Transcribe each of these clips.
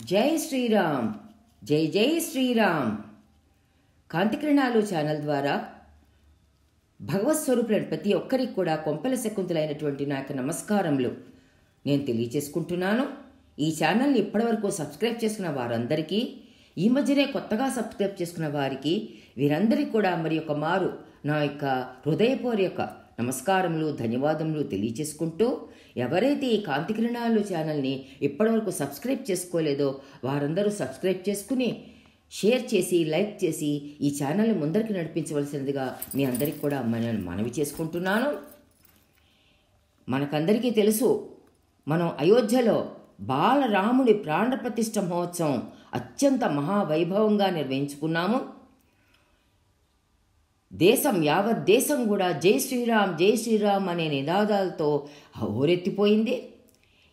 జై శ్రీరామ్. జై జై శ్రీరామ్. కాంతికిరణాలు ఛానల్ ద్వారా భగవత్ స్వరూపులైన ప్రతి ఒక్కరికి కూడా కొంపెల శకుంతలైనటువంటి నా యొక్క నమస్కారములు నేను తెలియచేసుకుంటున్నాను. ఈ ఛానల్ని ఇప్పటివరకు సబ్స్క్రైబ్ చేసుకున్న వారందరికీ, ఈ మధ్యనే కొత్తగా సబ్స్క్రైబ్ చేసుకున్న వారికి, వీరందరికీ కూడా మరి ఒక మారు నా యొక్క హృదయపూర్వక నమస్కారములు, ధన్యవాదములు తెలియచేసుకుంటూ, ఎవరైతే ఈ కాంతికిరణాలు ఛానల్ని ఇప్పటివరకు సబ్స్క్రైబ్ చేసుకోలేదో వారందరూ సబ్స్క్రైబ్ చేసుకుని షేర్ చేసి, లైక్ చేసి ఈ ఛానల్ని ముందరికి నడిపించవలసినదిగా మీ అందరికీ కూడా నేను మనవి చేసుకుంటున్నాను. మనకందరికీ తెలుసు, మనం అయోధ్యలో బాలరాముడి ప్రాణప్రతిష్ఠ మహోత్సవం అత్యంత మహావైభవంగా నిర్వహించుకున్నాము. యావత్ దేశం కూడా జై శ్రీరామ్ జై శ్రీరామ్ అనే నినాదాలతో హోరెత్తిపోయింది.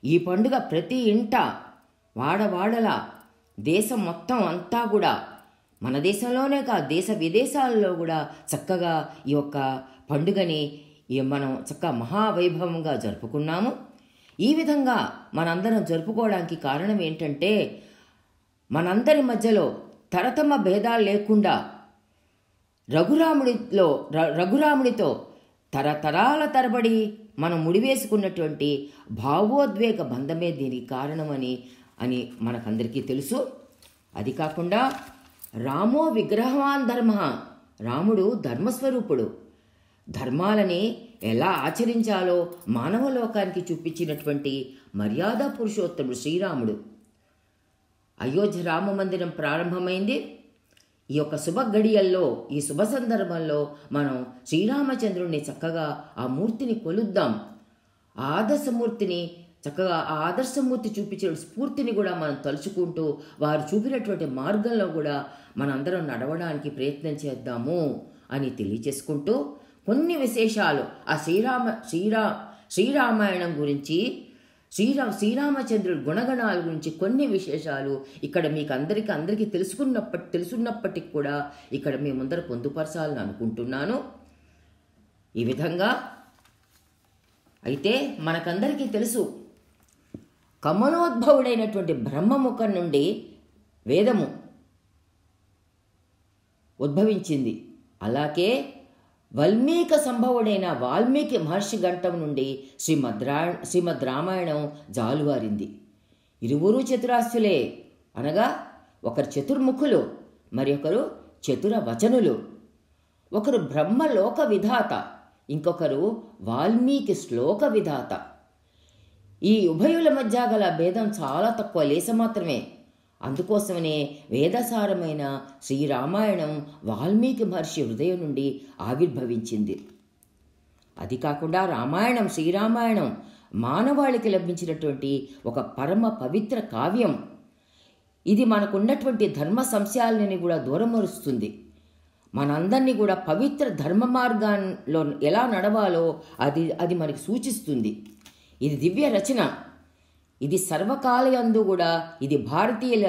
ఈ పండుగ ప్రతి ఇంట వాడవాడల దేశం మొత్తం అంతా కూడా, మన దేశంలోనే కాదు దేశ విదేశాలలో కూడా చక్కగా ఈ యొక్క పండుగని మనం చక్కగా మహావైభవంగా జరుపుకున్నాము. ఈ విధంగా మనందరం జరుపుకోవడానికి కారణం ఏంటంటే, మనందరి మధ్యలో తరతమ భేదాలు లేకుండా రఘురాముడితో తరతరాల తరబడి మనం ముడివేసుకున్నటువంటి భావోద్వేగ బంధమే దీనికి కారణమని మనకందరికీ తెలుసు. అది కాకుండా రామో విగ్రహవాన్ ధర్మ, రాముడు ధర్మస్వరూపుడు. ధర్మాలని ఎలా ఆచరించాలో మానవ లోకానికి చూపించినటువంటి మర్యాద పురుషోత్తముడు శ్రీరాముడు. అయోధ్య రామ మందిరం ప్రారంభమైంది. ఈ యొక్క శుభ గడియల్లో, ఈ శుభ సందర్భంలో మనం శ్రీరామచంద్రుడిని చక్కగా ఆ మూర్తిని కొలుద్దాం. ఆ ఆదర్శమూర్తిని చక్కగా ఆ ఆదర్శమూర్తి చూపించే స్ఫూర్తిని కూడా మనం తలుచుకుంటూ, వారు చూపినటువంటి మార్గంలో కూడా మనందరం నడవడానికి ప్రయత్నం చేద్దాము అని తెలియచేసుకుంటూ, కొన్ని విశేషాలు ఆ శ్రీరామాయణం గురించి, శ్రీరామచంద్రుడి గుణగణాల గురించి కొన్ని విశేషాలు ఇక్కడ మీకు అందరికీ తెలుసున్నప్పటికీ కూడా ఇక్కడ మీ ముందర పొందుపరచాలని అనుకుంటున్నాను. ఈ విధంగా అయితే మనకందరికీ తెలుసు, కమలోద్భవుడైనటువంటి బ్రహ్మముఖం నుండి వేదము ఉద్భవించింది. అలాగే వల్మీక సంభవుడైన వాల్మీకి మహర్షి గంటం నుండి శ్రీమద్ రామాయణం జాలువారింది. ఇరువురు చతురాస్యులే, అనగా ఒకరు చతుర్ముఖులు, మరి ఒకరు చతురవచనులు. ఒకరు బ్రహ్మలోక విధాత, ఇంకొకరు వాల్మీకి శ్లోక విధాత. ఈ ఉభయుల మధ్య గల భేదం చాలా తక్కువ, లేస మాత్రమే. అందుకోసమనే వేదసారమైన శ్రీరామాయణం వాల్మీకి మహర్షి హృదయం నుండి ఆవిర్భవించింది. అది కాకుండా శ్రీరామాయణం మానవాళికి లభించినటువంటి ఒక పరమ పవిత్ర కావ్యం. ఇది మనకున్నటువంటి ధర్మ సంశయాలని కూడా దూరమరుస్తుంది. మనందరినీ కూడా పవిత్ర ధర్మ మార్గాల్లో ఎలా నడవాలో అది మనకి సూచిస్తుంది. ఇది దివ్య రచన. ఇది సర్వకాలయందు కూడా ఇది భారతీయుల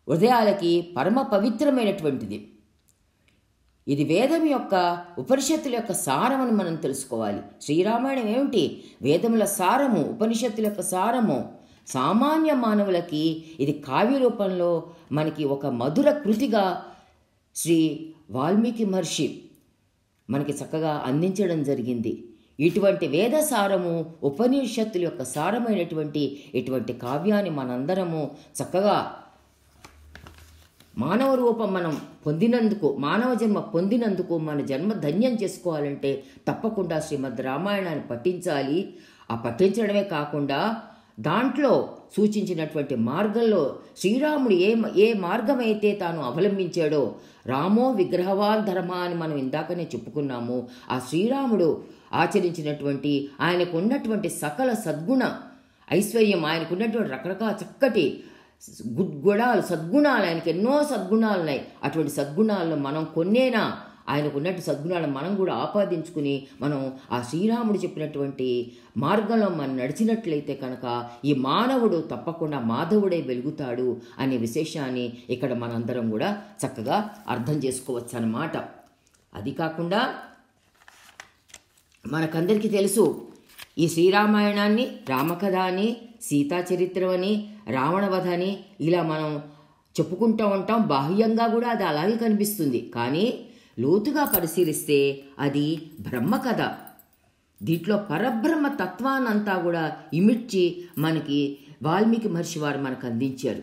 హృదయాలకి పరమ పవిత్రమైనటువంటిది. ఇది వేదం యొక్క, ఉపనిషత్తుల యొక్క సారం అని మనం తెలుసుకోవాలి. శ్రీరామాయణం ఏమిటి? వేదముల సారము, ఉపనిషత్తుల యొక్క సారము. సామాన్య మానవులకి ఇది కావ్య రూపంలో మనకి ఒక మధుర కృతిగా శ్రీ వాల్మీకి మహర్షి మనకి చక్కగా అందించడం జరిగింది. ఇటువంటి వేద సారము, ఉపనిషత్తుల యొక్క సారమైనటువంటి ఇటువంటి కావ్యాన్ని మనందరము చక్కగా మానవ రూపం మనం పొందినందుకు, మానవ జన్మ పొందినందుకు మన జన్మ ధన్యం చేసుకోవాలంటే తప్పకుండా శ్రీమద్ రామాయణాన్ని పఠించాలి. ఆ పఠించడమే కాకుండా దాంట్లో సూచించినటువంటి మార్గంలో శ్రీరాముడు ఏ మార్గమైతే తాను అవలంబించాడో, రామో విగ్రహవాన్ ధర్మ అని మనం ఇందాకనే చెప్పుకున్నాము. ఆ శ్రీరాముడు ఆచరించినటువంటి, ఆయనకు ఉన్నటువంటి సకల సద్గుణ ఐశ్వర్యం, ఆయనకు ఉన్నటువంటి రకరకాల చక్కటి సద్గుణాలు, ఆయనకు ఎన్నో సద్గుణాలు ఉన్నాయి. అటువంటి సద్గుణాలను మనం కొన్నేనా, ఆయనకు ఉన్నట్టు సద్గుణాలను మనం కూడా ఆపాదించుకుని మనం ఆ శ్రీరాముడు చెప్పినటువంటి మార్గంలో మనం నడిచినట్లయితే కనుక ఈ మానవుడు తప్పకుండా మాధవుడై వెలుగుతాడు అనే విశేషాన్ని ఇక్కడ మనందరం కూడా చక్కగా అర్థం చేసుకోవచ్చు అన్నమాట. అది కాకుండా మనకందరికీ తెలుసు, ఈ శ్రీరామాయణాన్ని, రామకథ అని సీతా చరిత్రం అని, రావణవధ అని ఇలా మనం చెప్పుకుంటూ ఉంటాం. బాహ్యంగా కూడా అది అలాగే కనిపిస్తుంది. కానీ లోతుగా పరిశీలిస్తే అది బ్రహ్మ కథ. దీంట్లో పరబ్రహ్మ తత్వాన్నంతా కూడా ఇమిడ్చి మనకి వాల్మీకి మహర్షి వారు మనకు అందించారు.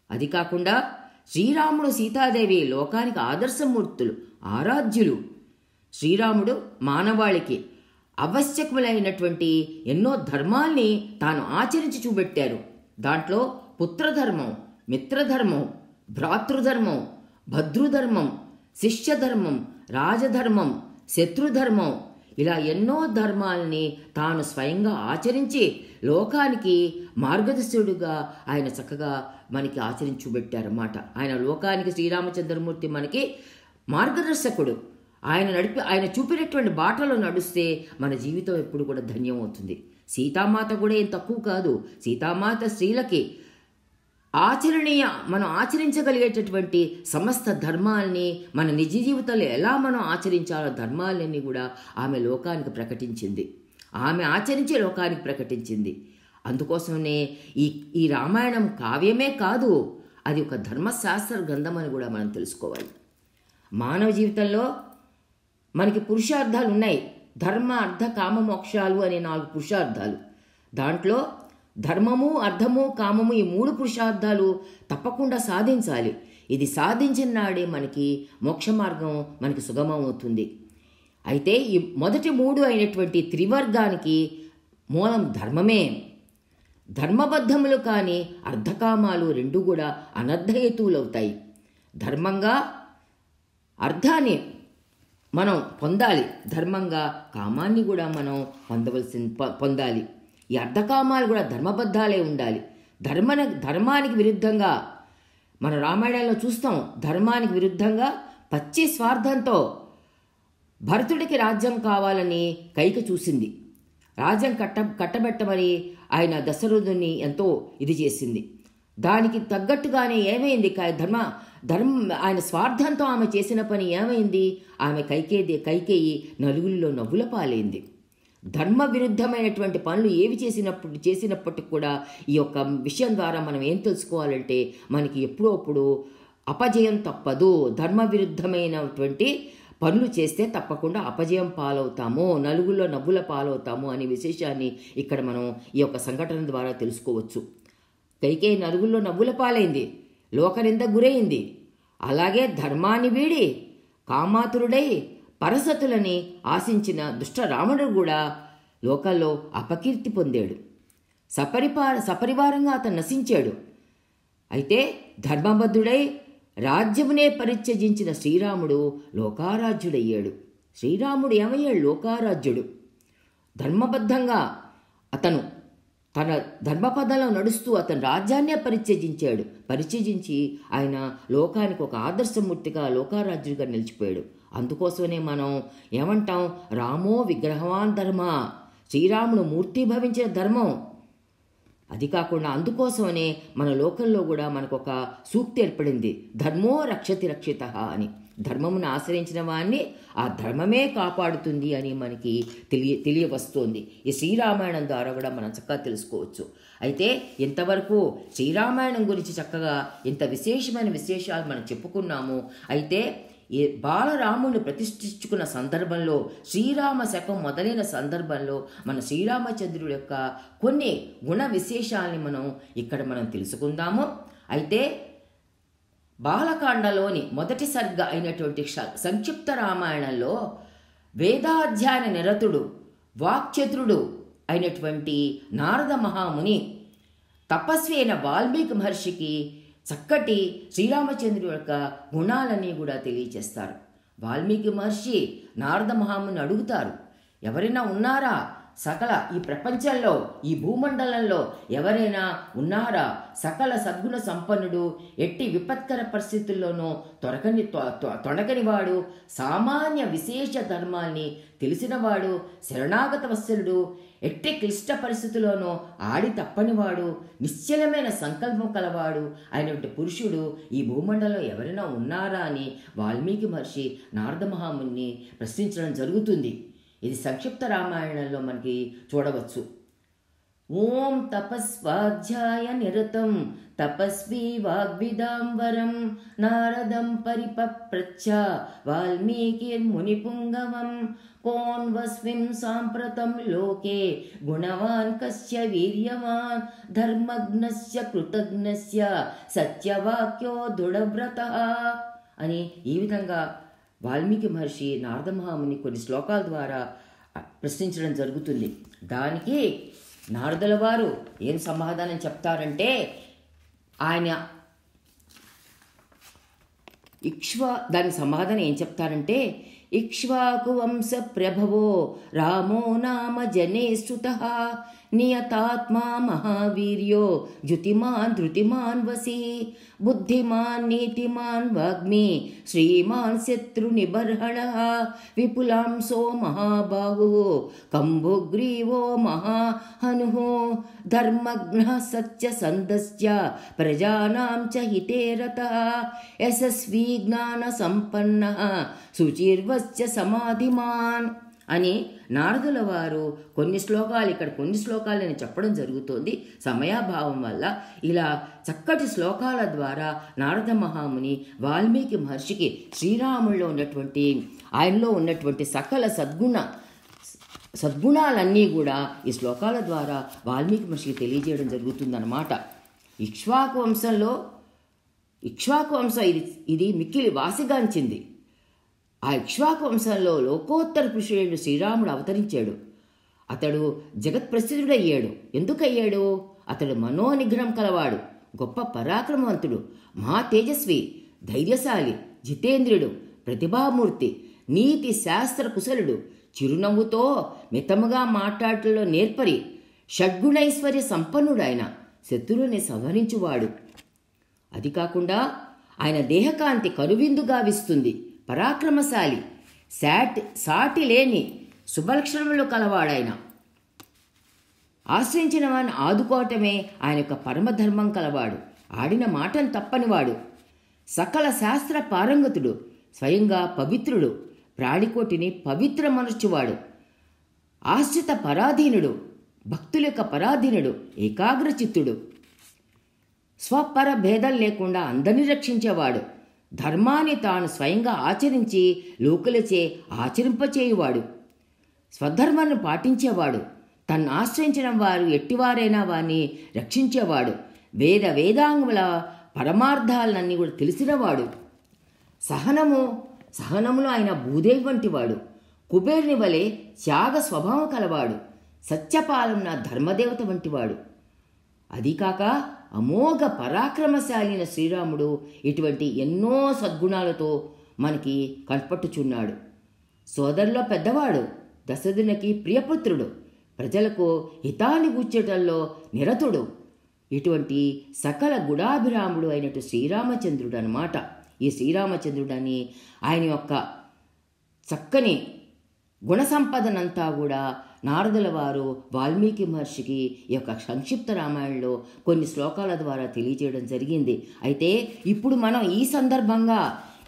అది కాకుండా శ్రీరాముడు సీతాదేవి లోకానికి ఆదర్శమూర్తులు, ఆరాధ్యులు. శ్రీరాముడు మానవాళికి ఆవశ్యకములైనటువంటి ఎన్నో ధర్మాల్ని తాను ఆచరించి చూపెట్టారు. దాంట్లో పుత్రధర్మం, మిత్రధర్మం, భ్రాతృధర్మం, భద్రుధర్మం, శిష్యధర్మం, రాజధర్మం, శత్రుధర్మం, ఇలా ఎన్నో ధర్మాల్ని తాను స్వయంగా ఆచరించి లోకానికి మార్గదర్శకుడుగా ఆయన చక్కగా మనకి ఆచరించి చూపెట్టారన్నమాట. ఆయన లోకానికి శ్రీరామచంద్రమూర్తి మనకి మార్గదర్శకుడు. ఆయన చూపినటువంటి బాటలో నడుస్తే మన జీవితం ఎప్పుడు కూడా ధన్యమవుతుంది. సీతామాత కూడా ఏం తక్కువ కాదు. సీతామాత స్త్రీలకి మనం ఆచరించగలిగేటటువంటి సమస్త ధర్మాల్ని మన నిజ జీవితంలో ఎలా మనం ఆచరించాలో ధర్మాలన్నీ కూడా ఆమె లోకానికి ప్రకటించింది. ఆమె ఆచరించి లోకానికి ప్రకటించింది. అందుకోసమే ఈ రామాయణం కావ్యమే కాదు, అది ఒక ధర్మశాస్త్ర గ్రంథం అని కూడా మనం తెలుసుకోవాలి. మానవ జీవితంలో మనకి పురుషార్థాలు ఉన్నాయి. ధర్మ, అర్థ, కామ, మోక్షాలు అనే 4 పురుషార్థాలు. దాంట్లో ధర్మము, అర్థము, కామము ఈ 3 పురుషార్థాలు తప్పకుండా సాధించాలి. ఇది సాధించిన నాడే మనకి మోక్ష మార్గం మనకి సుగమం అవుతుంది. అయితే ఈ మొదటి 3 అయినటువంటి త్రివర్గానికి మూలం ధర్మమే. ధర్మబద్ధములు కానీ అర్ధకామాలు 2 కూడా అనర్థహేతువులవుతాయి. ధర్మంగా అర్థాన్ని మనం పొందాలి, ధర్మంగా కామాన్ని కూడా మనం పొందాలి. ఈ అర్ధకామాలు కూడా ధర్మబద్ధాలే ఉండాలి. ధర్మానికి విరుద్ధంగా మన రామాయణంలో చూస్తాం. ధర్మానికి విరుద్ధంగా పచ్చి స్వార్థంతో భరతుడికి రాజ్యం కావాలని కైక చూసింది. రాజ్యం కట్టబెట్టమని ఆయన దశరథుని ఎంతో ఇది చేసింది. దానికి తగ్గట్టుగానే ఏమైంది? ఆయన స్వార్థంతో ఆమె చేసిన పని ఏమైంది? ఆమె కైకేయి నలుగురిలో నవ్వుల పాలైంది. ధర్మ విరుద్ధమైనటువంటి పనులు ఏవి చేసినప్పటికి కూడా ఈ యొక్క విషయం ద్వారా మనం ఏం తెలుసుకోవాలంటే మనకి ఎప్పుడప్పుడు అపజయం తప్పదు. ధర్మ విరుద్ధమైనటువంటి పనులు చేస్తే తప్పకుండా అపజయం పాలవుతాము, నలుగురిలో నవ్వుల పాలవుతాము అనే విశేషాన్ని ఇక్కడ మనం ఈ యొక్క సంఘటన ద్వారా తెలుసుకోవచ్చు. కైకేయి నలుగురిలో నవ్వుల పాలైంది, లోకనింద గురైంది. అలాగే ధర్మాన్ని వీడి కామాతురుడై పరసతులని ఆశించిన దుష్ట రావణుడు కూడా లోకల్లో అపకీర్తి పొందాడు. సపరివారంగా అతను నశించాడు. అయితే ధర్మబద్ధుడై రాజ్యమునే పరిత్యజించిన శ్రీరాముడు లోకారాజ్యుడయ్యాడు. శ్రీరాముడు ఏమయ్యాడు? లోకారాజ్యుడు. ధర్మబద్ధంగా అతను తన ధర్మపదంలో నడుస్తూ అతను రాజ్యాన్నే పరిత్యజించి ఆయన లోకానికి ఒక ఆదర్శమూర్తిగా లోకారాజ్యుడిగా నిలిచిపోయాడు. అందుకోసమే మనం ఏమంటాం? రామో విగ్రహవాన్ ధర్మ. శ్రీరాముడు మూర్తి భవించిన ధర్మం. అది కాకుండా అందుకోసమనే మన లోకంలో కూడా మనకు ఒక సూక్తి ఏర్పడింది, ధర్మో రక్షతి రక్షితః అని. ధర్మమును ఆశ్రయించిన వాడిని ఆ ధర్మమే కాపాడుతుంది అని మనకి తెలియవస్తోంది. ఈ శ్రీరామాయణం ద్వారా కూడా మనం చక్కగా తెలుసుకోవచ్చు. అయితే ఇంతవరకు శ్రీరామాయణం గురించి చక్కగా ఇంత విశేషమైన విశేషాలు మనం చెప్పుకున్నాము. అయితే ఈ బాలరాముడిని ప్రతిష్ఠించుకున్న సందర్భంలో, శ్రీరామ శకం మొదలైన సందర్భంలో మన శ్రీరామచంద్రుడి యొక్క కొన్ని గుణ విశేషాలని మనం తెలుసుకుందాము. అయితే బాలకాండలోని మొదటి సర్గ అయినటువంటి సంక్షిప్త రామాయణంలో వేదాధ్యాయన నిరతుడు, వాక్చతురుడు అయినటువంటి నారద మహాముని తపస్వి అయిన వాల్మీకి మహర్షికి చక్కటి శ్రీరామచంద్రుడి యొక్క గుణాలన్నీ కూడా తెలియచేస్తారు. వాల్మీకి మహర్షి నారద మహాముని అడుగుతారు, ఎవరైనా ఉన్నారా సకల ఈ ప్రపంచంలో, ఈ భూమండలంలో ఎవరైనా ఉన్నారా సకల సద్గుణ సంపన్నుడు, ఎట్టి విపత్కర పరిస్థితుల్లోనూ తొడగనివాడు, సామాన్య విశేష ధర్మాల్ని తెలిసినవాడు, శరణాగత వత్సలుడు, ఎట్టి క్లిష్ట పరిస్థితుల్లోనూ ఆడి తప్పనివాడు, నిశ్చలమైన సంకల్పం కలవాడు అయినటువంటి పురుషుడు ఈ భూమండలంలో ఎవరైనా ఉన్నారా అని వాల్మీకి మహర్షి నారద మహాముని ప్రశ్నించడం జరుగుతుంది. ఇది సంక్షిప్త రామాయణంలో మనకి చూడవచ్చు. ఓం తపస్వాధ్యాయ నిరతం తపస్వీ వాగ్విదాంబరం నారదం పరిపప్రచ్ఛ వాల్మీకిర్మునిపుంగవం కోన్వస్మిన్ సాంప్రతం లోకే గుణవాన్ కస్య వీర్యవాన్ ధర్మజ్ఞస్య కృతజ్ఞస్య సత్యవాక్యో దృఢవ్రతః అని ఈ విధంగా వాల్మీకి మహర్షి నారద మహాముని కొన్ని శ్లోకాల ద్వారా ప్రశ్నించడం జరుగుతుంది. దానికి నారదుల వారు ఏం సమాధానం చెప్తారంటే, ఆయన దాని సమాధానం ఏం చెప్తారంటే, ఇక్ష్వాకు వంశ ప్రభవో రామో నామ జనే శ్రుతః నియతాత్మా మహావీర్యో జ్యుతిమాన్ ధృతిమాన్ వసి బుద్ధిమాన్ నీతిమాన్ వాగ్మి శ్రీమాన్ శత్రునిబర్హణః విపులాంసో మహాబాహు కంభుగ్రీవో మహాహనుః ధర్మజ్ఞః సత్యసంధశ్చ ప్రజానాం చ హితే రతః యశస్వీ జ్ఞాన సంపన్నః శుచిర్వశ్చ సమాధిమాన్ అని నారదుల వారు కొన్ని శ్లోకాలని చెప్పడం జరుగుతోంది. సమయాభావం వల్ల ఇలా చక్కటి శ్లోకాల ద్వారా నారద మహాముని వాల్మీకి మహర్షికి ఆయనలో ఉన్నటువంటి సకల సద్గుణాలన్నీ కూడా ఈ శ్లోకాల ద్వారా వాల్మీకి మహర్షికి తెలియజేయడం జరుగుతుందన్నమాట. ఇక్ష్వాకు వంశం ఇది మిక్కిలి వాసిగాంచింది. ఆ ఇక్ష్వాకు వంశంలో లోకోత్తర పురుషుడు శ్రీరాముడు అవతరించాడు. అతడు జగత్ప్రసిద్ధుడయ్యాడు. ఎందుకయ్యాడు? అతడు మనోనిగ్రహం కలవాడు, గొప్ప పరాక్రమవంతుడు, మహా తేజస్వి, ధైర్యశాలి, జితేంద్రుడు, ప్రతిభామూర్తి, నీతి శాస్త్ర కుశలుడు, చిరునవ్వుతో మితముగా మాట్లాడటంలో నేర్పరి, షడ్గుణైశ్వర్య సంపన్నుడైన, శత్రువుని సంహరించువాడు. అది కాకుండా ఆయన దేహకాంతి కనువిందుగా విస్తుంది, పరాక్రమశాలి, సాటి లేని శుభలక్షణములు కలవాడాయన. ఆశ్రయించిన వాడిని ఆదుకోవటమే ఆయన యొక్క పరమధర్మం కలవాడు. ఆడిన మాటను తప్పనివాడు, సకల శాస్త్ర పారంగతుడు, స్వయంగా పవిత్రుడు, ప్రాణికోటిని పవిత్రమనర్చువాడు, ఆశ్రిత పరాధీనుడు, భక్తుల యొక్క పరాధీనుడు, ఏకాగ్రచిత్తుడు, స్వపర భేదం లేకుండా అందరినీ రక్షించేవాడు, ధర్మాన్ని తాను స్వయంగా ఆచరించి లోకులచే ఆచరింపచేయువాడు, స్వధర్మాన్ని పాటించేవాడు, తన్ను ఆశ్రయించిన వారు ఎట్టివారైనా వారిని రక్షించేవాడు, వేదాంగముల పరమార్థాలన్నీ కూడా తెలిసినవాడు, సహనములో ఆయన భూదేవి వంటివాడు, కుబేరుని వలె త్యాగ స్వభావం కలవాడు, సత్యపాలన ధర్మదేవత వంటివాడు. అదికాక అమోఘ పరాక్రమశాలిన శ్రీరాముడు ఇటువంటి ఎన్నో సద్గుణాలతో మనకి కనపట్టుచున్నాడు. సోదరులో పెద్దవాడు, దశరథునికి ప్రియపుత్రుడు, ప్రజలకు హితాన్ని కూర్చటంలో నిరతుడు, ఇటువంటి సకల గుణాభిరాముడు అయినట్టు శ్రీరామచంద్రుడు అన్నమాట. ఈ శ్రీరామచంద్రుడని ఆయన యొక్క చక్కని గుణసంపదనంతా కూడా నారదుల వారు వాల్మీకి మహర్షికి ఈ యొక్క సంక్షిప్త రామాయణంలో కొన్ని శ్లోకాల ద్వారా తెలియజేయడం జరిగింది. అయితే ఇప్పుడు మనం ఈ సందర్భంగా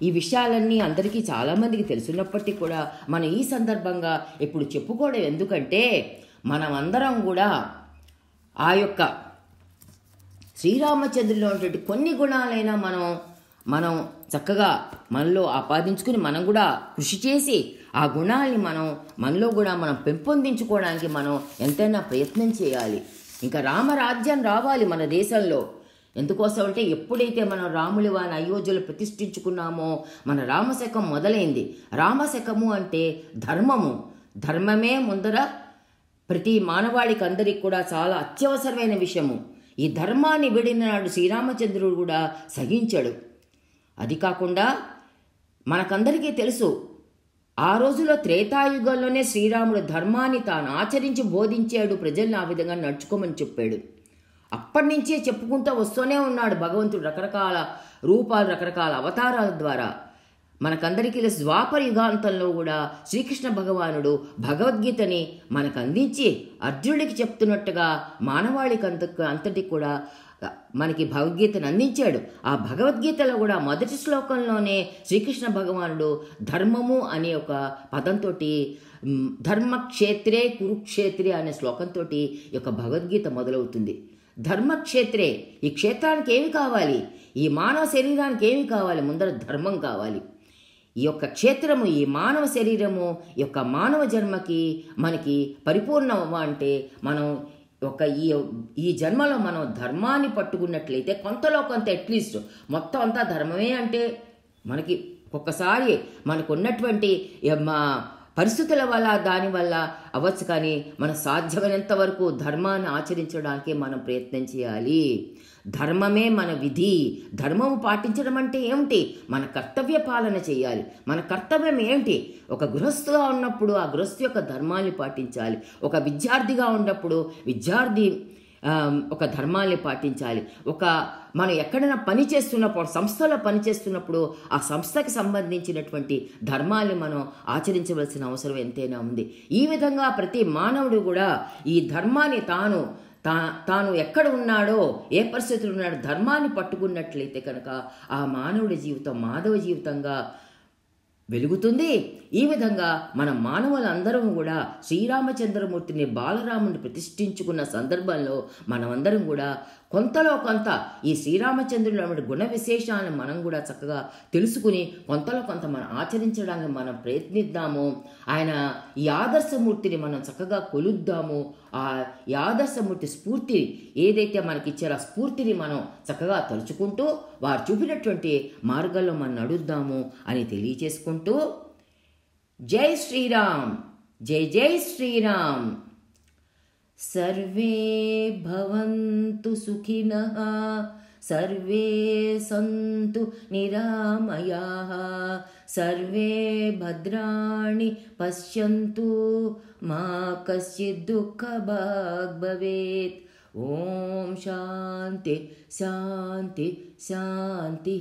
ఈ విషయాలన్నీ అందరికీ చాలామందికి తెలుసున్నప్పటికీ కూడా మనం ఈ సందర్భంగా ఇప్పుడు చెప్పుకోవడం ఎందుకంటే, మనం అందరం కూడా ఆ యొక్క శ్రీరామచంద్రులో ఉన్నటువంటి కొన్ని గుణాలైనా మనం చక్కగా మనలో ఆపాదించుకుని మనం కూడా కృషి చేసి ఆ గుణాలని మనలో కూడా మనం పెంపొందించుకోవడానికి మనం ఎంతైనా ప్రయత్నం చేయాలి. ఇంకా రామరాజ్యం రావాలి మన దేశంలో. ఎందుకోసం అంటే ఎప్పుడైతే మనం రాములి వారిని అయోధ్యలో ప్రతిష్ఠించుకున్నామో మన రామశకం మొదలైంది. రామశకము అంటే ధర్మమే ముందర ప్రతి మానవాళికి అందరికి కూడా చాలా అత్యవసరమైన విషయము. ఈ ధర్మాన్ని విడినాడు శ్రీరామచంద్రుడు కూడా సహించాడు. అది కాకుండా మనకందరికీ తెలుసు, ఆ రోజులో త్రేతాయుగంలోనే శ్రీరాముడు ధర్మాన్ని తాను ఆచరించి బోధించాడు, ప్రజల్ని ఆ విధంగా నడుచుకోమని చెప్పాడు. అప్పటి నుంచే చెప్పుకుంటూ వస్తూనే ఉన్నాడు భగవంతుడు రకరకాల రూపాలు, రకరకాల అవతారాల ద్వారా. మనకందరికీ తెలుసు ద్వాపర యుగాంతంలో కూడా శ్రీకృష్ణ భగవానుడు భగవద్గీతని మనకు అందించి అర్జునుడికి చెప్తున్నట్టుగా మానవాళికి అంతటికి కూడా మనకి భగవద్గీతను అందించాడు. ఆ భగవద్గీతలో కూడా మొదటి శ్లోకంలోనే శ్రీకృష్ణ భగవానుడు ధర్మము అనే ఒక పదంతో ధర్మక్షేత్రే కురుక్షేత్రే అనే శ్లోకంతో ఈ యొక్క భగవద్గీత మొదలవుతుంది. ధర్మక్షేత్రే, ఈ క్షేత్రానికి ఏమి కావాలి, ఈ మానవ శరీరానికి ఏమి కావాలి, ముందర ధర్మం కావాలి. ఈ యొక్క క్షేత్రము, ఈ మానవ శరీరము, ఈ యొక్క మానవ జన్మకి మనకి పరిపూర్ణం అంటే మనం ఈ జన్మలో మనం ధర్మాన్ని పట్టుకున్నట్లయితే కొంతలో కొంత అట్లీస్ట్ మొత్తం అంతా ధర్మమే అంటే మనకి ఒక్కొక్కసారి మనకు ఉన్నటువంటి పరిస్థితుల వల్ల దానివల్ల అవ్వచ్చు, కానీ మన సాధ్యమైనంత వరకు ధర్మాన్ని ఆచరించడానికి మనం ప్రయత్నం చేయాలి. ధర్మమే మన విధి. ధర్మము పాటించడం అంటే ఏమిటి? మన కర్తవ్య పాలన చేయాలి. మన కర్తవ్యం ఏమిటి? ఒక గృహస్థుగా ఉన్నప్పుడు ఆ గృహస్థు యొక్క ధర్మాన్ని పాటించాలి. ఒక విద్యార్థిగా ఉన్నప్పుడు విద్యార్థి ఒక ధర్మాన్ని పాటించాలి. మనం ఎక్కడైనా పని చేస్తున్నప్పుడు, సంస్థలో పనిచేస్తున్నప్పుడు ఆ సంస్థకి సంబంధించినటువంటి ధర్మాన్ని మనం ఆచరించవలసిన అవసరం ఎంతైనా ఉంది. ఈ విధంగా ప్రతి మానవుడు కూడా ఈ ధర్మాన్ని తాను ఎక్కడ ఉన్నాడో, ఏ పరిస్థితులు ఉన్నాడో ధర్మాన్ని పట్టుకున్నట్లయితే కనుక ఆ మానవుడి జీవితం మాధవ జీవితంగా వెలుగుతుంది. ఈ విధంగా మన మానవులందరం కూడా శ్రీరామచంద్రమూర్తిని బాలరాముని ప్రతిష్ఠించుకున్న సందర్భంలో మనమందరం కూడా కొంతలో కొంత ఈ శ్రీరామచంద్రుని గుణ విశేషాలను మనం కూడా చక్కగా తెలుసుకుని కొంతలో కొంత మనం ఆచరించడానికి మనం ప్రయత్నిద్దాము. ఆయన ఈ ఆదర్శమూర్తిని మనం చక్కగా కొలుద్దాము. ఈ ఆదర్శమూర్తి స్ఫూర్తి ఏదైతే మనకిచ్చారో ఆ స్ఫూర్తిని మనం చక్కగా తలుచుకుంటూ వారు చూపినటువంటి మార్గాల్లో మనం నడుద్దాము అని తెలియచేసుకుంటూ జై శ్రీరామ్, జై జై శ్రీరామ్. సర్వే భవంతు సుఖినః, సర్వే సంతు నిరామయాః, సర్వే భద్రాణి పశ్యంతు, మా కశ్చిద్ దుఃఖభాగ్ భవేత్. ఓం శాంతి శాంతి శాంతి.